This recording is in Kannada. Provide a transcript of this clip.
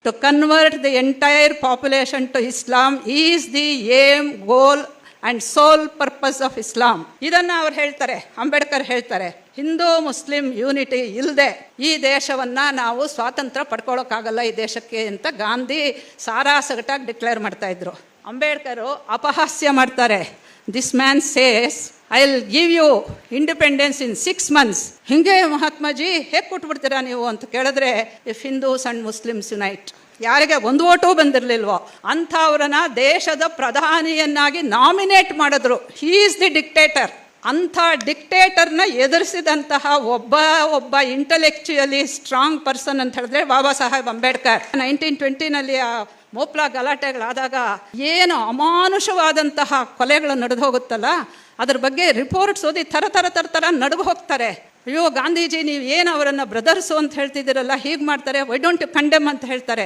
To convert the entire population to Islam is the aim, goal and sole purpose of Islam. ಇದನ್ನು ಅವ್ರು ಹೇಳ್ತಾರೆ, ಅಂಬೇಡ್ಕರ್ ಹೇಳ್ತಾರೆ. ಹಿಂದೂ ಮುಸ್ಲಿಂ ಯೂನಿಟಿ ಇಲ್ಲದೆ ಈ ದೇಶವನ್ನು ನಾವು ಸ್ವಾತಂತ್ರ್ಯ ಪಡ್ಕೊಳ್ಳೋಕ್ಕಾಗಲ್ಲ ಈ ದೇಶಕ್ಕೆ ಅಂತ ಗಾಂಧಿ ಸಾರಾಸಗಟಾಗಿ ಡಿಕ್ಲೇರ್ ಮಾಡ್ತಾ ಇದ್ರು. ಅಂಬೇಡ್ಕರು ಅಪಹಾಸ್ಯ ಮಾಡ್ತಾರೆ. This man says I will give you independence in 6 months. ಹಿಂಗೆ ಮಹಾತ್ಮಾಜಿ ಹೇಗೆ ಕೊಟ್ಬಿಡ್ತೀರಾ ನೀವು ಅಂತ ಕೇಳಿದ್ರೆ, if Hindus and Muslims unite, ಯಾರಿಗೆ ಒಂದು ಓಟು ಬಂದಿರಲಿಲ್ವೋ ಅಂಥವ್ರನ್ನ ದೇಶದ ಪ್ರಧಾನಿಯನ್ನಾಗಿ ನಾಮಿನೇಟ್ ಮಾಡಿದ್ರು. He is the dictator. ಅಂಥ ಡಿಕ್ಟೇಟರ್ನ ಎದುರಿಸಿದಂತಹ ಒಬ್ಬ ಇಂಟೆಲೆಕ್ಚುಯಲಿ ಸ್ಟ್ರಾಂಗ್ ಪರ್ಸನ್ ಅಂತ ಹೇಳಿದ್ರೆ ಬಾಬಾ ಸಾಹೇಬ್ ಅಂಬೇಡ್ಕರ್. 1920 ಆ ಮೋಪ್ಲಾ ಗಲಾಟೆಗಳಾದಾಗ ಏನು ಅಮಾನುಷವಾದಂತಹ ಕೊಲೆಗಳು ನಡೆದು ಹೋಗುತ್ತಲ್ಲ, ಅದ್ರ ಬಗ್ಗೆ ರಿಪೋರ್ಟ್ಸ್ ಓದಿ ತರ ನಡುಗು ಹೋಗ್ತಾರೆ. ಅಯ್ಯೋ ಗಾಂಧೀಜಿ, ನೀವು ಏನು ಅವರನ್ನು ಬ್ರದರ್ಸು ಅಂತ ಹೇಳ್ತಿದ್ದೀರಲ್ಲ, ಹೀಗೆ ಮಾಡ್ತಾರೆ, ವೈ ಡೋಂಟ್ ಯು ಕಂಡೆಮ್ ಅಂತ ಹೇಳ್ತಾರೆ.